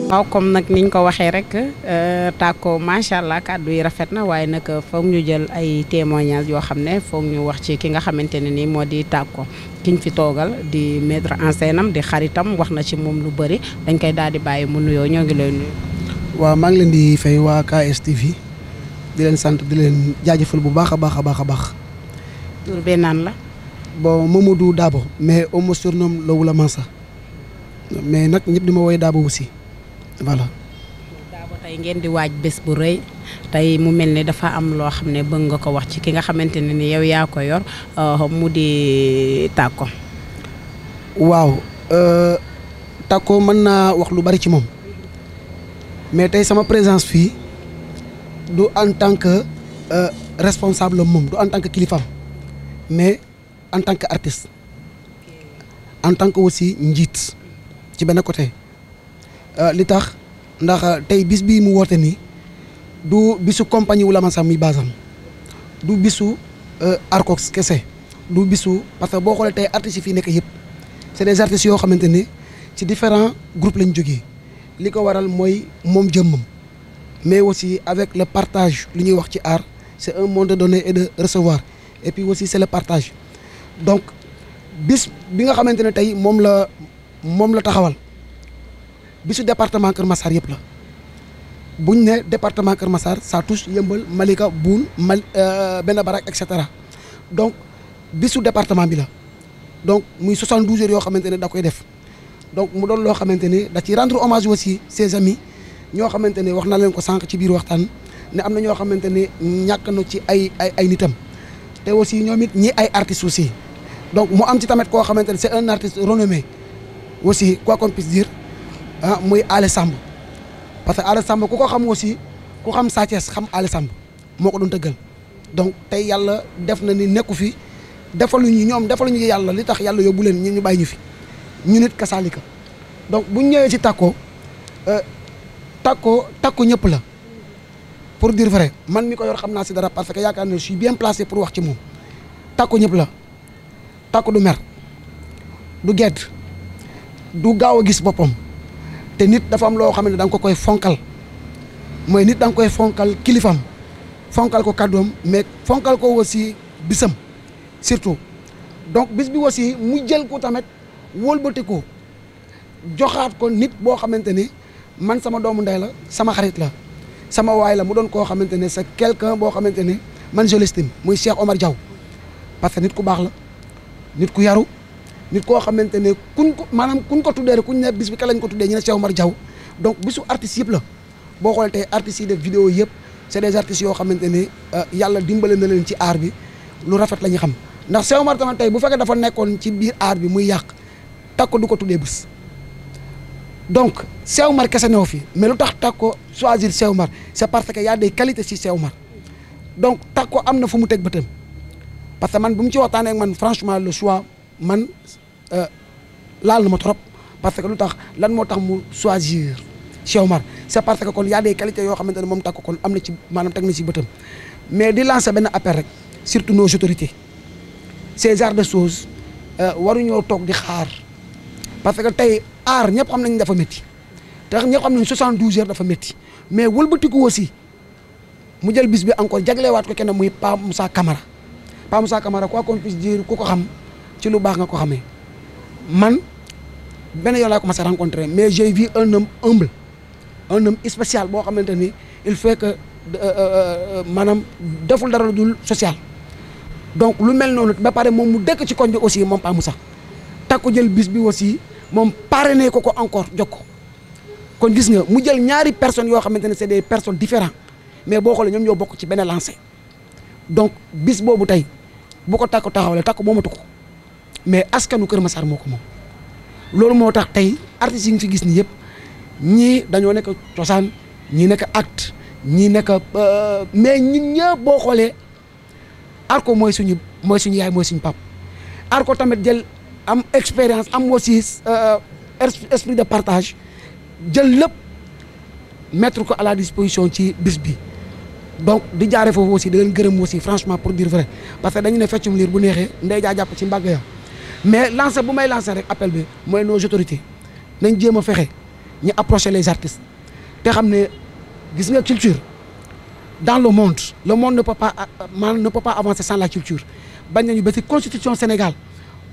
waaw comme nag niñ ko waxee rek Tako macha allah kàddu yi rafet na waaye nag foog ñu jël ay témoignages yoo xam ne foog ñu wax ci ki nga xamante ne nii moo di Tako kiñ fi toogal di mettre en scène am di xaritam wax na ci moom lu bëri dañ koy daal di bàyyi mu nuyoo ñoo ngi lay nuyu. waaw maa ngi leen di fay waa KSTV di leen sant di leen jaajëfal bu baax a baax a baax a baax. tur bee naan la. bon Mamadou Dabo mais on me surnomme le Wula Mansa mais nag ñëpp di ma woowee Dabo aussi. voilà. Dabo tey ngeen di waaj bés bu rëy tey mu mel ni dafa am loo xam ne bëgg nga ko wax ci ki nga xamante ne ni yow yaa ko yor mu di Tako. waaw Tako mën naa wax lu bari ci moom mais tey sama présence fii du en tant que responsable moom du en tant que kilifaam mais en tant que artiste en tant que aussi njiit ci benn côté. li tax ndax tey bis bii mu woote nii du bisu compagnie Wula Mansa muy basam du bisu Arcox kese du bisu parce que boo xoolee tey artistes yi fii nekk yëpp c'est des artistes yoo xamante ne ci différents groupes lañ jógee li ko waral mooy moom jëmmam mais aussi avec le partage li ñuy wax ci art c'est un monde de donner et de recevoir et puis aussi c'est le partage donc bis bi nga xamante ne tey moom la taxawal. bisu département Kër Massar yëpp la buñ ne département Kër Massar ça touche Yëmbal Malika Boune Benn Barak et cetera donc bisu département bi la donc muy 72 heures yoo xamante ne da koy def donc mu doon loo xamante ne da ci rendre hommage aussi ses amis ñoo xamante ne wax na leen ko sànq ci biir waxtaan ne am na ñoo xamante ne ñàkk na ci ay nitam te aussi ñoom it ñi ay artistes aussi donc mu am ci tamit koo xamante ne c'est un artiste renommé aussi quoi qu'on puisse dire. muy Ale Samb parce que Ale Samb ku ko xam aussi ku xam Sa Thiès xam Ale Samb moo ko doon tëggal donc tey yàlla def na ni nekku fi defaluñu ñoom defaluñu yàlla li tax yàlla yóbbu leen ñu bàyyi ñu fi ñu nit kasaalika donc buñ ñëwee ci Tako Tako ñëpp la pour dire vrai man mi ko yor xam naa si dara parce que yaakaar ne je suis bien placé pour wax ci moom Tako ñëpp la Tako du mer du gedd du gaaw a gis boppam. te nit dafa am loo xam ne da nga ko koy fonkal mooy nit da nga koy fonkal kilifam fonkal ko kàddoom mais fonkal ko aussi bisam surtout donc bis bi aussi mu jël ko tamit wëlbati ko joxaat ko nit boo xamante ni man sama doomu ndey la sama xarit la sama waay la mu doon koo xamante ne c'est quelqu'un boo xamante ne man je l'estime muy Cheikh Omar Diaw parce que nit ku baax la nit ku yaru nit koo xamante ne kuñ ko tuddee rek kuñ ne bis bi ka lañ ko tuddee ñu ne Cheikh Omar Diaw donc bisu artistes yëpp la boo xoolee tey artistes yi def vidéo yëpp c'est des artistes yoo xamante ne yàlla dimbale na leen ci art bi lu rafet la ñu xam ndax Cheikh Omar tamit tey bu fekkee dafa nekkoon ci biir art bi muy yàq Tako du ko tuddee bis donc Cheikh Omar kese newu fi mais lu tax Tako choisir Cheikh Omar c'est parce que y a des qualités ci Cheikh Omar donc Tako am na fu mu teg bëtam parce que man bu mu ci waxtaanee ak man franchement le choix man laal na ma trop parce que lu tax lan moo tax mu choisir Cheikh Omar c'est parce que kon y a des qualités yoo xamante ne moom Tako kon am na ci maanaam teg na ci bëtam mais di lancer benn appel rek surtout nos autorités ces genres de choses waruñoo toog di xaar parce que tey aar ñëpp xam nañ dafa métti te ñëpp xam nañ 72 heures dafa métti mais wëlbatiku aussi mu jël bis bi encore jagleewaat ko kenn muy Pa Moussa Camara Pa Moussa Camara quoi qu'on puisse dire ku ko xam ci lu baax nga ko xamee man benn yoon laa commencé rencontrer mais j'ai vu un homme humble un homme spécial boo xamante ni il fait que maanaam deful dara lu dul social donc lu mel noonu ba pare moom mu dëkk ci koñ bi aussi moom Pa Moussa Tako jël bis bi aussi moom parrainé ko encore jox ko kon gis nga mu jël ñaari personnes yoo xamante ne c'est des personnes différentes mais boo xoolee ñoom ñoo bokk ci benn lancé donc bis boobu tey bu ko Tako taxawalee Tako moomatu ko mais askanu Kër Massar moo ko moom loolu moo tax tey artistes yi nga fi gis ni yëpp ñii dañoo nekk cosaan ñii nekk acte ñii nekk mais ñun ñëpp boo xoolee Arco mooy suñu yaay mooy suñu pap Arco tamit jël am expérience am aussi esprit de partage jël lépp mettre ko à la disposition ci bis bi donc di jaaree foofu aussi di leen gërëm aussi franchement pour dire vrai parce que dañu ne feccum liir bu neexee ndey jaa jàpp ci mbagg ya mais lancer bu may lancer rek appel bi mooy nos autorités nañ jéem a fexe ñu approcher les artistes te xam ne gis nga culture dans le monde ne peut pas avancer sans la culture bañ nañu ba ci constitution Sénégal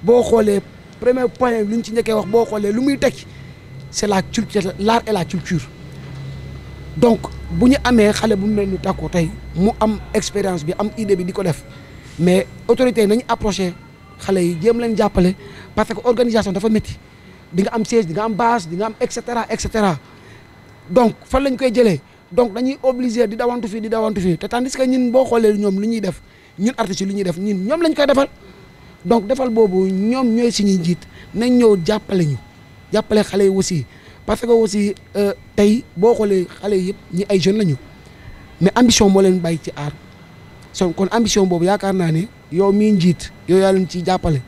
boo xoolee premier point lu ñu ci njëkkee wax boo xoolee lu muy teg c'est la culture, l'art et la culture. Donc bu ñu amee xale bu mel ni Tako tey mu am expérience bi am idée bi di ko def mais autorité yi nañu approché xale yi jéem leen jàppale parce que organisation dafa métti di nga am siège di nga am base di nga am et cetera donc fan lañ koy jëlee donc dañuy obligé di dawantu fii te tandis que ñun boo xoolee ñoom lu ñuy def ñun artistes yi lu ñuy def ñun ñoom lañ koy defal donc defal boobu ñoom ñooy suñuy njiit nañ ñëw jàppale ñu jàppale xale yi aussi parce que aussi tey boo xoolee xale yi yëpp ñi ay jeunes lañu mais ambition moo leen bàyyi ci art kon ambition boobu yaakaar naa ne yow mii njiit yow yaa leen ciy jàppale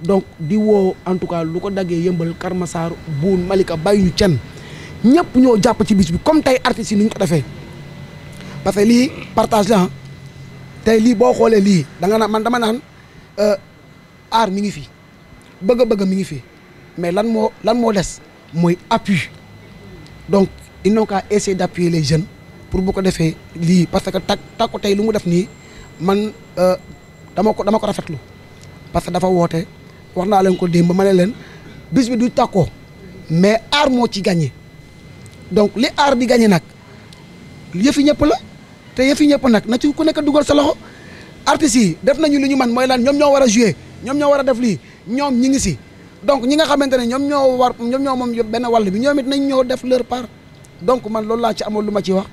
donc di woo en tout cas lu ko daggee Yëmbal Kër Massar Boune Malika bàyyi ñu kenn ñëpp ñoo jàpp ci bis bi comme tey artistes yi ni ñu ko defee parce que lii partage la tey lii boo xoolee lii da nga naan man dama naan art mi ngi fi bëgg mi ngi fi mais lan moo des mooy appui donc ils n'ont qu'à essayer d'appuyer les jeunes pour bu ko defee lii parce que Tako tey lu mu def nii man dama ko rafetlu parce que dafa woote wax naa leen ko démb ma ne leen bis bi du Tako mais art moo ci gagné donc li art di gagné nag yëfi ñëpp la te yëfi ñëpp nag na ci ku nekk dugal sa loxo artistes yi def nañu li ñu man mooy lan ñoom ñoo war a jouer ñoom ñoo war a def lii ñoom ñi ngi si donc ñi nga xamante ne ñoom ñoo moom benn wàll bi ñoom it nañ ñoo def leur part donc man loolu laa ci amoon lu ma ci wax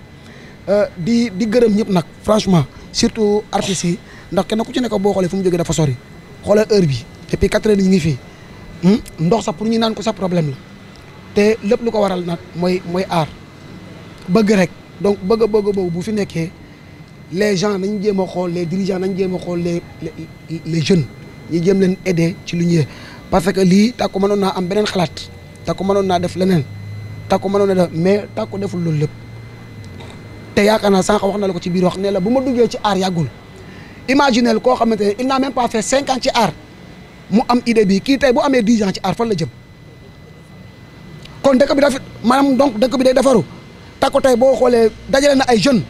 di gërëm ñëpp nag franchement surtout artistes yi ndax kenn ku ci nekk boo xoolee fu mu jógee dafa sori xoolal heure bi depuis 4 heures ñu ngi fii ndox sax pour ñu naan ko sax problème la te lépp lu ko waral nag mooy aar bëgg rek donc bëgg boobu bu fi nekkee les gens nañ jéem a xool les dirigeants nañ jéem a xool les jeunes ñu jéem leen aider ci lu ñuy parce que lii Tako mënoon naa am beneen xalaat Tako mënoon naa def leneen Tako mënoon na def mais Tako deful loolu lépp te yaakaar naa sànq wax na la ko ci biir wax ne la bu ma duggee ci art yàggul imaginez koo xamante ne il n'a même pas fait 5 ans ci art mu am idée bi kii tey bu amee 10 ans ci art fan la jëm kon dëkk bi dafa maanaam donc dëkk bi day defaru Tako tey boo xoolee dajale na ay jeunes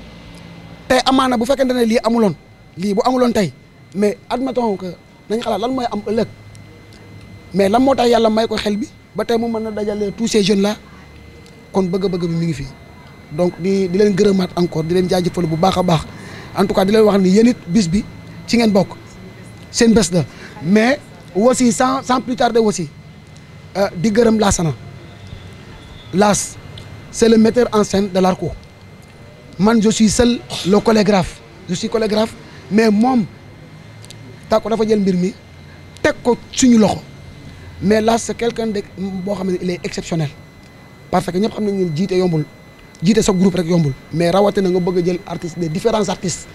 tey amaana bu fekkente ne lii bu amuloon tey mais admettons que nañ xalaat lan mooy am ëllëg mais lan moo tax yàlla may ko xel bi ba tey mu mën na dajale tous ces jeunes là kon bëgg-bëgg bi mi ngi fii donc di leen gërëmaat encore di leen jaajëfal bu baax a baax en tout cas di leen wax ni yéen it bis bi ci ngeen bokk seen bés la mais aussi sans plus tarder aussi di gërëm Laasana Laas c'est le metteur en scène de l'ARCO man je suis seul le chorégraphe mais moom Tako dafa jël mbir mi teg ko suñu loxo mais là c'est quelqu'un de boo xam ne il est exceptionnel parce que ñëpp xam nañ ne jiite yombul jiite sa groupe rek yombul mais rawatina nga bëgg a jël artistes des différents artistes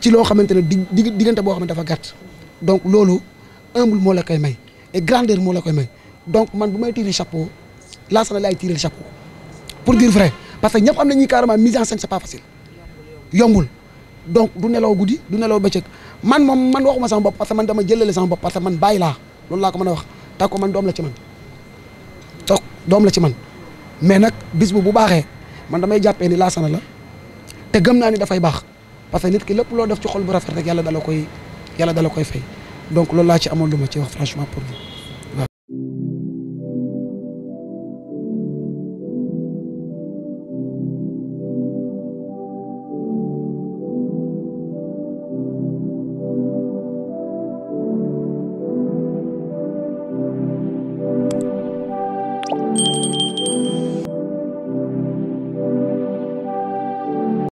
ci loo xamante ne diggante boo xam ne dafa gàtt donc loolu humble moo la koy may et grandeur moo la koy may donc man bu may tirer chapeau Laasana laay tirer chapeau pour dire vrai parce que ñëpp xam nañ ni carrément mise en scène c'est pas facile yombul donc du nelaw guddi du nelaw bëccëg man waxuma sama bopp parce que man dama jëlale sama bopp parce que man bàyyi laa loolu laa ko mën a wax Tako man doom la ci man mais nag bis bu baaxee man damay jàppee ni Laasana la te gëm naa ni dafay baax parce que nit ki lépp loo def ci xol bu rafet rek yàlla dala koy fay donc loolu laa ci amoon lu ma ci wax franchement pour vous